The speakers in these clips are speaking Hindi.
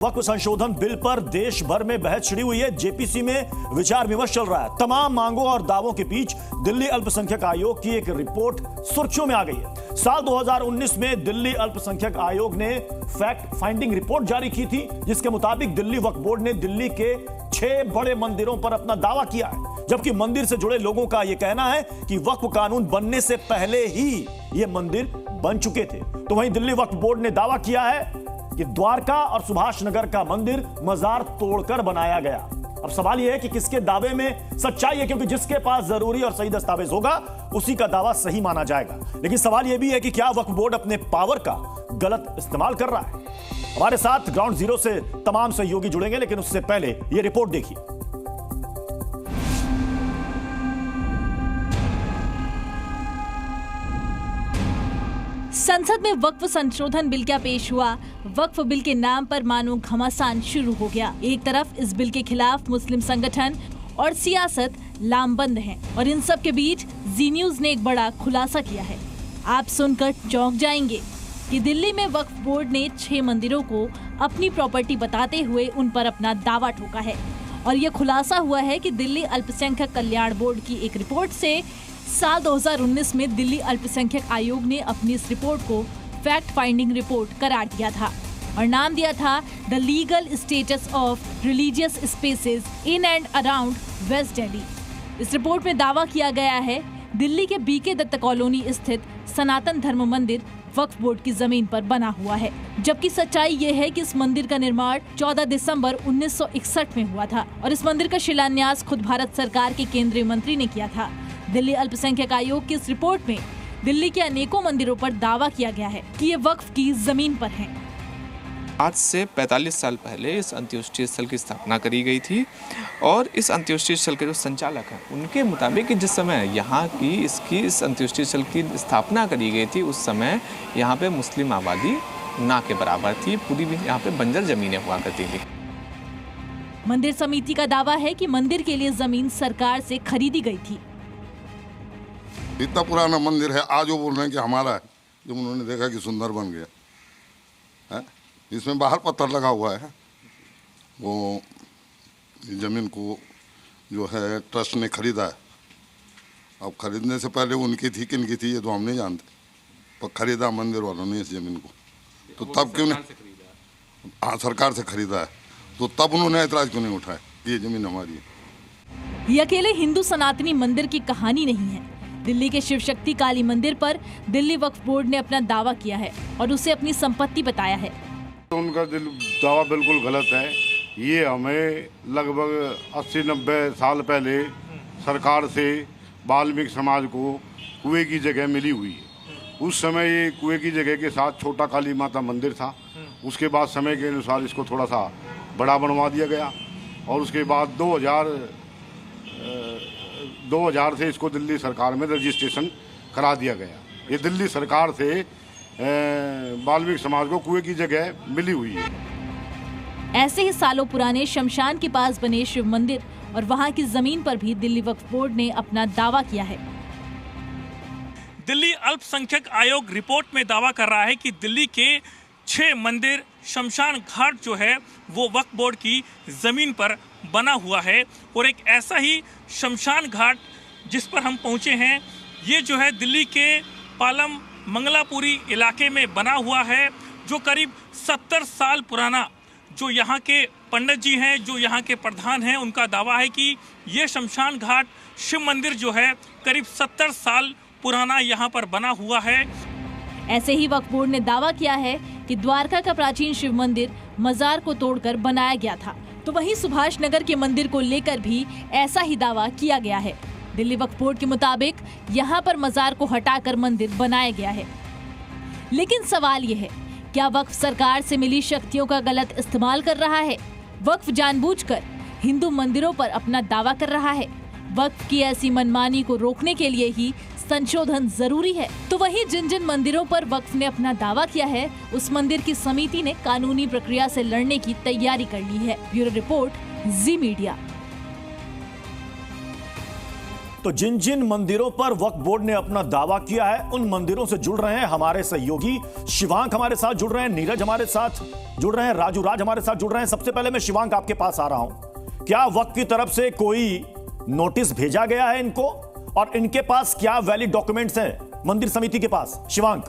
वक्फ संशोधन बिल पर देश भर में बहस छिड़ी हुई है। जेपीसी में विचार विमर्श चल रहा है। तमाम मांगों और दावों के बीच दिल्ली अल्पसंख्यक आयोग की एक रिपोर्ट सुर्खियों में आ गई है। साल 2019 में दिल्ली अल्पसंख्यक आयोग ने फैक्ट फाइंडिंग रिपोर्ट जारी की थी, जिसके मुताबिक दिल्ली वक्फ बोर्ड ने दिल्ली के 6 बड़े मंदिरों पर अपना दावा किया है, जबकि मंदिर से जुड़े लोगों का यह कहना है कि वक्फ कानून बनने से पहले ही ये मंदिर बन चुके थे। तो वहीं दिल्ली वक्फ बोर्ड ने दावा किया है कि द्वारका और सुभाष नगर का मंदिर मजार तोड़कर बनाया गया। अब सवाल यह है कि किसके दावे में सच्चाई है, क्योंकि जिसके पास जरूरी और सही दस्तावेज होगा उसी का दावा सही माना जाएगा। लेकिन सवाल यह भी है कि क्या वक्फ बोर्ड अपने पावर का गलत इस्तेमाल कर रहा है। हमारे साथ ग्राउंड जीरो से तमाम सहयोगी जुड़ेंगे, लेकिन उससे पहले यह रिपोर्ट देखिए। संसद में वक्फ संशोधन बिल क्या पेश हुआ। वक्फ बिल के नाम पर मानो घमासान शुरू हो गया। एक तरफ इस बिल के खिलाफ मुस्लिम संगठन और सियासत लामबंद हैं, और इन सब के बीच जी न्यूज ने एक बड़ा खुलासा किया है। आप सुनकर चौंक जाएंगे कि दिल्ली में वक्फ बोर्ड ने 6 मंदिरों को अपनी प्रॉपर्टी बताते हुए उन पर अपना दावा ठोका है। और यह खुलासा हुआ है कि दिल्ली अल्पसंख्यक कल्याण बोर्ड की एक रिपोर्ट से साल 2019 में दिल्ली अल्पसंख्यक आयोग ने अपनी इस रिपोर्ट को फैक्ट फाइंडिंग रिपोर्ट करार दिया था और नाम दिया था the legal status of religious spaces in and around west Delhi. इस रिपोर्ट में दावा किया गया है दिल्ली के बीके दत्त कॉलोनी स्थित सनातन धर्म मंदिर वक्फ बोर्ड की जमीन पर बना हुआ है, जबकि सच्चाई ये है कि इस मंदिर का निर्माण 14 दिसंबर 1961 में हुआ था और इस मंदिर का शिलान्यास खुद भारत सरकार के केंद्रीय मंत्री ने किया था। दिल्ली अल्पसंख्यक आयोग की इस रिपोर्ट में दिल्ली के अनेकों मंदिरों पर दावा किया गया है कि ये वक्फ की जमीन पर हैं। आज से 45 साल पहले इस अंत्योष्टि स्थल की स्थापना करी गई थी और इस अंत्योष्टि स्थल के जो संचालक हैं उनके मुताबिक कि जिस समय यहाँ की इस अंत्योष्टि स्थल की स्थापना करी गई थी उस समय यहाँ पे मुस्लिम आबादी ना के बराबर थी। पूरी भी यहाँ पे बंजर जमीनें हुआ करती थी। मंदिर समिति का दावा है कि मंदिर के लिए जमीन सरकार से खरीदी गई थी। इतना पुराना मंदिर है, आज वो बोल रहे हैं कि हमारा है, जब उन्होंने देखा कि सुंदर बन गया है। इसमें बाहर पत्थर लगा हुआ है। वो जमीन को जो है ट्रस्ट ने खरीदा है। अब खरीदने से पहले उनकी थी किनकी थी ये तो हम नहीं जानते, पर खरीदा मंदिर वालों ने इस जमीन को। तो तब क्यों नहीं, हाँ सरकार से खरीदा है, तो तब उन्होंने ऐतराज क्यों नहीं उठाया कि ये जमीन हमारी है। ये अकेले हिंदू सनातनी मंदिर की कहानी नहीं है। दिल्ली के शिव शक्ति काली मंदिर पर दिल्ली वक्फ बोर्ड ने अपना दावा किया है और उसे अपनी संपत्ति बताया है। उनका दावा बिल्कुल गलत है। ये हमें लगभग 80-90 साल पहले सरकार से वाल्मीकि समाज को कुएं की जगह मिली हुई है। उस समय ये कुएं की जगह के साथ छोटा काली माता मंदिर था। उसके बाद समय के अनुसार इसको थोड़ा सा बड़ा बनवा दिया गया और उसके बाद 2000 से इसको दिल्ली सरकार में रजिस्ट्रेशन करा दिया गया। ये दिल्ली सरकार से वाल्मीकि समाज को कुएं की जगह मिली हुई है। ऐसे ही सालों पुराने शमशान के पास बने शिव मंदिर और वहां की जमीन पर भी दिल्ली वक्फ बोर्ड ने अपना दावा किया है। दिल्ली अल्पसंख्यक आयोग रिपोर्ट में दावा कर रहा है कि दिल्ली के 6 मंदिर शमशान घाट जो है वो वक्फ बोर्ड की जमीन पर बना हुआ है। और एक ऐसा ही शमशान घाट जिस पर हम पहुंचे हैं, ये जो है दिल्ली के पालम मंगलापुरी इलाके में बना हुआ है, जो करीब 70 साल पुराना। जो यहाँ के पंडित जी हैं, जो यहाँ के प्रधान हैं, उनका दावा है कि ये शमशान घाट शिव मंदिर जो है करीब 70 साल पुराना यहाँ पर बना हुआ है। ऐसे ही वक्फ बोर्ड ने दावा किया है कि द्वारका का प्राचीन शिव मंदिर मजार को तोड़कर बनाया गया था। तो वहीं सुभाष नगर के मंदिर को लेकर भी ऐसा ही दावा किया गया है। दिल्ली वक्फ बोर्ड के मुताबिक यहाँ पर मजार को हटाकर मंदिर बनाया गया है। लेकिन सवाल ये है, क्या वक्फ सरकार से मिली शक्तियों का गलत इस्तेमाल कर रहा है? वक्फ जानबूझकर हिंदू मंदिरों पर अपना दावा कर रहा है? वक्फ की ऐसी मनमानी को रोकने के लिए ही संशोधन जरूरी है। तो वहीं जिन जिन मंदिरों पर वक्फ ने अपना दावा किया है, उस मंदिर की समिति ने कानूनी प्रक्रिया से लड़ने की तैयारी कर ली है। ब्यूरो रिपोर्ट, जी मीडिया। तो जिन जिन मंदिरों पर वक्फ बोर्ड ने अपना दावा किया है उन मंदिरों से जुड़ रहे हैं हमारे सहयोगी शिवांक हमारे साथ जुड़ रहे हैं, नीरज हमारे साथ जुड़ रहे हैं, राजू राज हमारे साथ जुड़ रहे हैं। सबसे पहले मैं शिवांक आपके पास आ रहा हूं, क्या वक्फ की तरफ से कोई नोटिस भेजा गया है इनको और इनके पास क्या वैलिड डॉक्यूमेंट्स हैं मंदिर समिति के पास? शिवांक।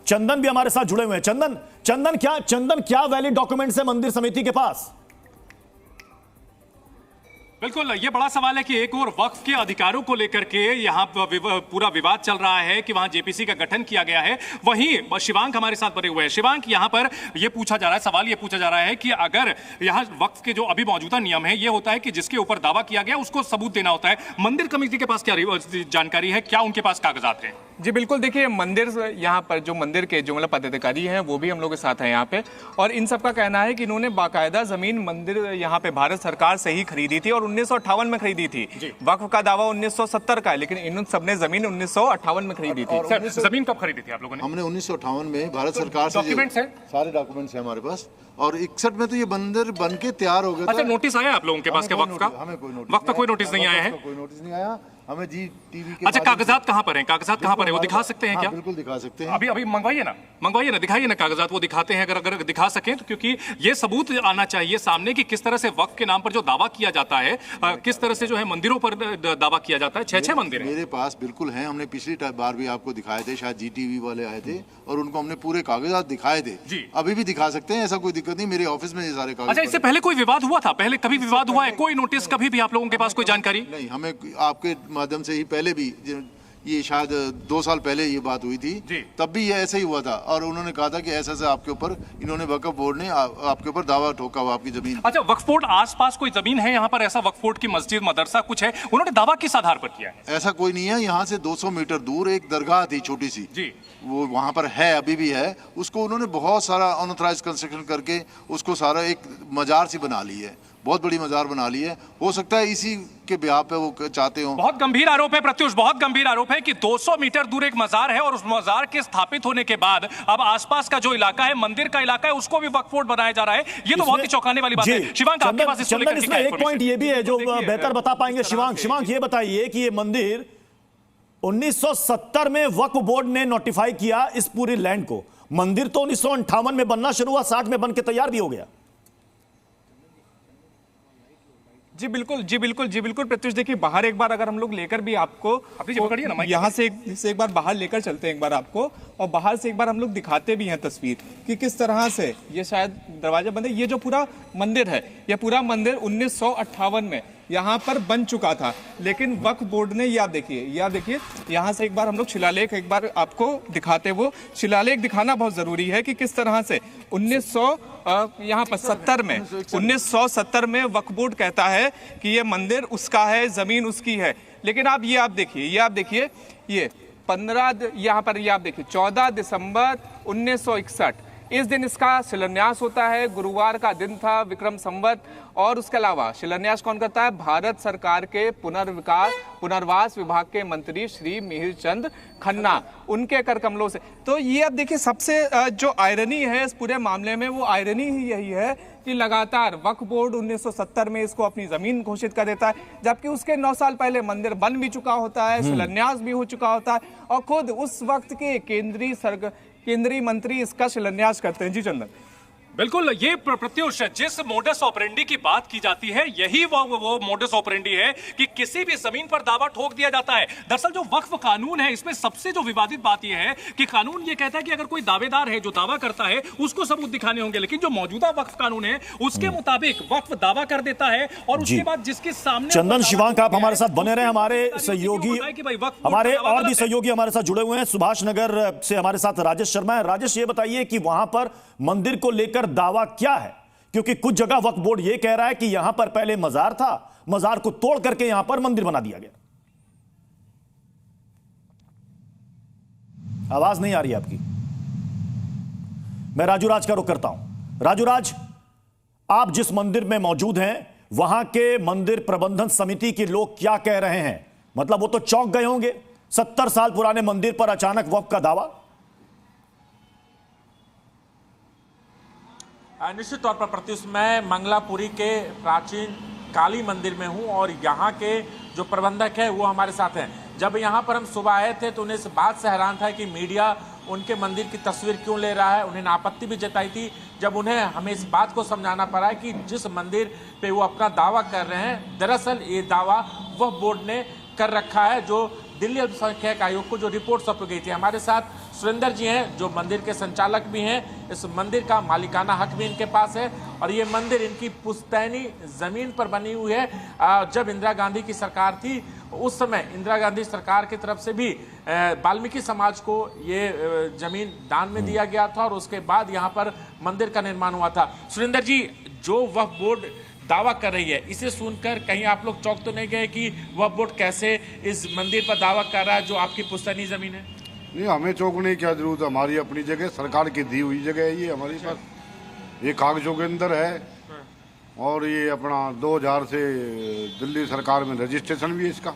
चंदन भी हमारे साथ जुड़े हुए हैं। चंदन क्या वैलिड डॉक्यूमेंट्स है मंदिर समिति के पास? बिल्कुल, ये बड़ा सवाल है कि एक और वक्फ के अधिकारों को लेकर के यहाँ पूरा विवाद चल रहा है कि वहाँ जेपीसी का गठन किया गया है। वहीं शिवांक हमारे साथ बने हुए हैं। शिवांक, यहाँ पर ये पूछा जा रहा है, सवाल ये पूछा जा रहा है कि अगर यहाँ वक्फ के जो अभी मौजूदा नियम है, ये होता है कि जिसके ऊपर दावा किया गया उसको सबूत देना होता है। मंदिर कमेटी के पास क्या जानकारी है, क्या उनके पास कागजात हैं? जी बिल्कुल, देखिए मंदिर यहाँ पर जो मंदिर के जो मतलब पदाधिकारी हैं वो भी हम लोग के साथ हैं यहाँ पे, और इन सब का कहना है कि इन्होंने बाकायदा जमीन मंदिर यहाँ पे भारत सरकार से ही खरीदी थी और 1958 में खरीदी थी। वक्फ का दावा 1970 का है, लेकिन इन सबने जमीन 1958 में खरीदी थी। सर, जमीन कब खरीदी थी आप लोगों ने? हमने 1958 में भारत सरकार से डॉक्यूमेंट्स हैं, सारे डॉक्यूमेंट्स हैं हमारे पास, और 61 में तो ये मंदिर बन के तैयार हो गया था। अच्छा, नोटिस आया आप लोगों के पास वक्फ का? हमें कोई नोटिस, वक्फ का कोई नोटिस नहीं आया है? कोई नोटिस नहीं आया हमें जी टीवी के। अच्छा, कागजात कहाँ पर हैं? कागजात कहाँ पर है, वो दिखा सकते हैं क्या? बिल्कुल दिखा सकते हैं। अभी मंगवाइए ना, दिखाइए ना कागजात, वो दिखाते हैं अगर दिखा सकें तो, क्योंकि ये सबूत आना चाहिए सामने कि किस तरह से वक्फ के नाम पर जो दावा किया जाता है, किस तरह से जो है मंदिरों पर दावा किया जाता है। 6 मंदिर मेरे पास बिल्कुल हैं। हमने पिछली बार भी आपको दिखाए थे, शायद जीटीवी वाले आए थे और उनको हमने पूरे कागजात दिखाए थे। अभी भी दिखा सकते हैं, ऐसा कोई दिक्कत नहीं। मेरे ऑफिस में ये सारे कागज। अच्छा, इससे पहले कोई विवाद हुआ था? पहले कभी विवाद हुआ है? कोई नोटिस कभी भी आप लोगों के पास कोई जानकारी नहीं? हमें आपके माध्यम से ही पहले भी, ये शायद 2 साल पहले ये बात हुई थी, तब भी ये ऐसा ही हुआ था और उन्होंने कहा था कि ऐसा से आपके ऊपर इन्होंने वक्फ बोर्ड ने आपके ऊपर दावा ठोका हुआ आपकी जमीन। अच्छा, वक्फ बोर्ड आसपास कोई जमीन है यहाँ पर, ऐसा वक्फ बोर्ड की मस्जिद मदरसा कुछ है? उन्होंने दावा किस आधार पर किया है? ऐसा कोई नहीं है। यहाँ से 200 मीटर दूर एक दरगाह थी छोटी सी जी, वो वहाँ पर है, अभी भी है। उसको उन्होंने बहुत सारा अनऑथराइज्ड कंस्ट्रक्शन करके उसको सारा एक मजार सी बना ली है, बहुत बड़ी मजार बना ली है। हो सकता है इसी के ब्याह पे वो चाहते हो। बहुत गंभीर आरोप है प्रत्युष, बहुत गंभीर आरोप है कि 200 मीटर दूर एक मजार है और उस मजार के स्थापित होने के बाद अब आसपास का जो इलाका है, मंदिर का इलाका है, उसको भी वक्फ बोर्ड बनाया जा रहा है। ये तो बहुत ही चौंकाने वाली बात है। शिवांक, आपके पास इसको लेकर इसमें एक पॉइंट ये भी है जो बेहतर बता पाएंगे। शिवांक ये बताइए कि ये मंदिर 1970 में वक्फ बोर्ड ने नोटिफाई किया इस पूरी लैंड को। मंदिर तो 1958 में बनना शुरू हुआ, 60 में बन के तैयार भी हो गया। जी बिल्कुल प्रत्युष, देखिए बाहर एक बार अगर हम लोग लेकर भी आपको यहाँ से एक बार बाहर लेकर चलते हैं एक बार आपको, और बाहर से एक बार हम लोग दिखाते भी हैं तस्वीर कि किस तरह से ये शायद दरवाजा बंद है। ये जो पूरा मंदिर है, ये पूरा मंदिर 1958 में यहाँ पर बन चुका था, लेकिन वक्फ बोर्ड ने, ये आप देखिए यहाँ से एक बार हम लोग शिलालेख एक बार आपको दिखाते, वो शिलालेख दिखाना बहुत जरूरी है कि किस तरह से 1970 में वक्फ बोर्ड कहता है कि ये मंदिर उसका है, जमीन उसकी है। लेकिन आप देखिए ये 14 दिसंबर 1961 इस दिन इसका शिलान्यास होता है। गुरुवार का दिन था, विक्रम संवत। और उसके अलावा शिलान्यास कौन करता है? भारत सरकार के पुनर्वास विभाग के मंत्री श्री मिहिर चंद खन्ना, उनके कर कमलों से। तो ये अब देखिए सबसे जो आयरनी है इस पूरे मामले में, वो आयरनी ही यही है कि लगातार वक्फ बोर्ड 1970 में इसको अपनी जमीन घोषित कर देता है, जबकि उसके 9 साल पहले मंदिर बन भी चुका होता है, शिलान्यास भी हो चुका होता है, और खुद उस वक्त के केंद्रीय मंत्री इसका शिलान्यास करते हैं। जी चंदन। बिल्कुल, ये प्रत्युष जिस मोडस ऑपरेंडी की बात की जाती है, यही वो मोडस ऑपरेंडी है कि किसी भी जमीन पर दावा ठोक दिया जाता है। दरअसल जो वक्फ कानून है, इसमें सबसे जो विवादित बात यह है कि कानून ये कहता है कि अगर कोई दावेदार है जो दावा करता है उसको सबूत दिखाने होंगे, लेकिन जो मौजूदा वक्फ कानून है उसके मुताबिक वक्फ दावा कर देता है और उसके बाद जिसके सामने। चंदन, शिवांक, आप हमारे साथ बने रहे। हमारे सहयोगी, हमारे और भी सहयोगी हमारे साथ जुड़े हुए हैं। सुभाष नगर से हमारे साथ राजेश शर्मा है। राजेश, ये बताइए कि वहां पर मंदिर को लेकर दावा क्या है, क्योंकि कुछ जगह वक्फ बोर्ड यह कह रहा है कि यहां पर पहले मजार था, मजार को तोड़ करके यहां पर मंदिर बना दिया गया। आवाज नहीं आ रही आपकी। मैं राजू राज का रुख करता हूं। राजू राज, आप जिस मंदिर में मौजूद हैं, वहां के मंदिर प्रबंधन समिति के लोग क्या कह रहे हैं? मतलब वो तो चौंक गए होंगे, 70 साल पुराने मंदिर पर अचानक वक्फ का दावा। निश्चित तौर पर प्रत्युष, मैं मंगलापुरी के प्राचीन काली मंदिर में हूं और यहाँ के जो प्रबंधक है वो हमारे साथ हैं। जब यहाँ पर हम सुबह आए थे तो उन्हें इस बात से हैरान था कि मीडिया उनके मंदिर की तस्वीर क्यों ले रहा है। उन्हें आपत्ति भी जताई थी जब उन्हें हमें इस बात को समझाना पड़ा है कि जिस मंदिर पे वो अपना दावा कर रहे हैं, दरअसल ये दावा वह बोर्ड ने कर रखा है जो दिल्ली अल्पसंख्यक आयोग को जो रिपोर्ट सौंपी गई थी। हमारे साथ सुरेंद्र जी हैं जो मंदिर के संचालक भी हैं। इस मंदिर का मालिकाना हक भी इनके पास है और ये मंदिर इनकी पुश्तैनी जमीन पर बनी हुई है। जब इंदिरा गांधी की सरकार थी उस समय इंदिरा गांधी सरकार की तरफ से भी वाल्मीकि समाज को ये जमीन दान में दिया गया था और उसके बाद यहाँ पर मंदिर का निर्माण हुआ था। सुरेंद्र जी, जो वक्फ बोर्ड दावा कर रही है, इसे सुनकर कहीं आप लोग चौंक तो नहीं गए कि वक्फ बोर्ड कैसे इस मंदिर पर दावा कर रहा है जो आपकी पुश्तैनी जमीन है? नहीं, हमें चौंकने की क्या जरूरत है, हमारी अपनी जगह, सरकार की दी हुई जगह है ये हमारे पास, ये कागजों के अंदर है और ये अपना 2000 से दिल्ली सरकार में रजिस्ट्रेशन भी है इसका।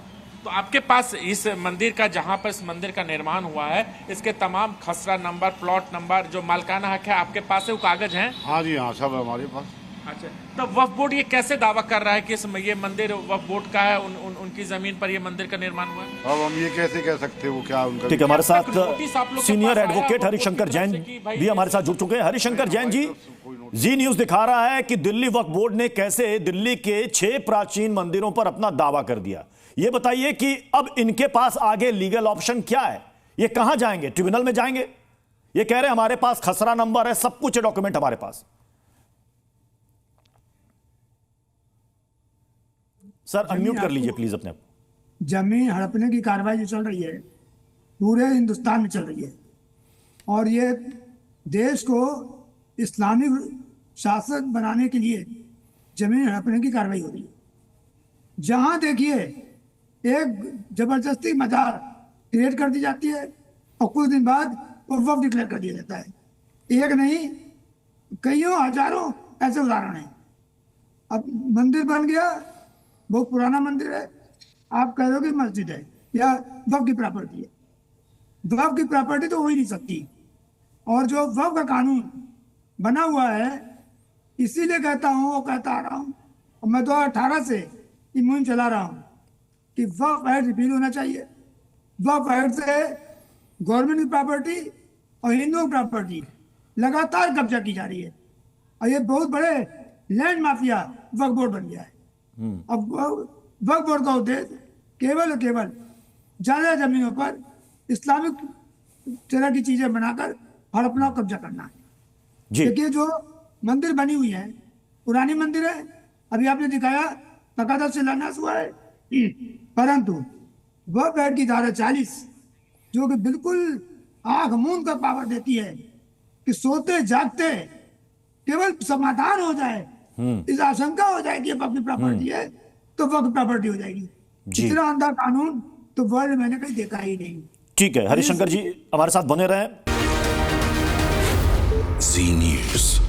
तो आपके पास इस मंदिर का, जहां पर इस मंदिर का निर्माण हुआ है, इसके तमाम खसरा नंबर, प्लॉट नंबर, जो मालिकाना हक है आपके पास है, वो कागज हैं? हाँ जी हाँ, सब है हमारे पास। अच्छा, तो वक्फ बोर्ड ये कैसे दावा कर रहा है कि ये मंदिर वक्फ बोर्ड का है, उनकी जमीन पर ये मंदिर का निर्माण हुआ है? अब हम ये कैसे कह सकते हैं वो क्या उनका। ठीक है, हमारे साथ सीनियर एडवोकेट हरिशंकर जैन भी हमारे साथ जुड़ चुके हैं। हरिशंकर जैन जी, जी न्यूज दिखा रहा है कि दिल्ली वक्फ बोर्ड ने कैसे दिल्ली के 6 प्राचीन मंदिरों पर अपना दावा कर दिया। ये बताइए कि अब इनके पास आगे लीगल ऑप्शन क्या है? ये कहां जाएंगे? ट्रिब्यूनल में जाएंगे? ये कह रहे हैं हमारे पास खसरा नंबर है, सब कुछ है, डॉक्यूमेंट हमारे पास। सर अनम्यूट कर लीजिए प्लीज अपने आप। जमीन हड़पने की कार्रवाई जो चल रही है पूरे हिंदुस्तान में चल रही है और ये देश को इस्लामिक शासन बनाने के लिए जमीन हड़पने की कार्रवाई हो रही है। जहां देखिए एक जबरदस्ती मजार क्रिएट कर दी जाती है और कुछ दिन बाद वो वक्फ डिक्लेयर कर दिया जाता है। एक नहीं, कईयों हजारों ऐसे उदाहरण हैं। अब मंदिर बन गया, बहुत पुराना मंदिर है, आप कह रहे हो कि मस्जिद है या वक्फ की प्रॉपर्टी है। वक्फ की प्रॉपर्टी तो हो ही नहीं सकती। और जो वक्फ का कानून बना हुआ है, इसीलिए कहता हूँ, वो कहता आ रहा हूँ और मैं 2018 से ये मुहिम चला रहा हूँ कि वक्फ एक्ट रिपील होना चाहिए। वक्फ एक्ट से गवर्नमेंट की प्रॉपर्टी और हिंदुओं की प्रॉपर्टी लगातार कब्जा की जा रही है और ये बहुत बड़े लैंड माफिया वक्फ बोर्ड बन गया है। अब वक्फ बोर्ड का उद्देश्य केवल और केवल ज्यादा जमीनों पर इस्लामिक तरह की चीजें बनाकर हड़पना कब्जा करना है। देखिए जो मंदिर बनी हुई है पुरानी मंदिर है, अभी आपने दिखाया तकादा शिलान्यास हुआ है, परंतु वक्फ एक्ट की धारा 40 जो कि बिल्कुल आंख मूंद कर पावर देती है कि सोते जागते केवल समाधान हो जाए, इस आशंका हो जाए कि वक्फ प्रॉपर्टी है तो वक्फ प्रॉपर्टी हो जाएगी। इतना अंधा कानून तो वर्ल्ड मैंने कहीं देखा ही नहीं। ठीक है, हरिशंकर जी हमारे साथ बने रहे। जी न्यूज़।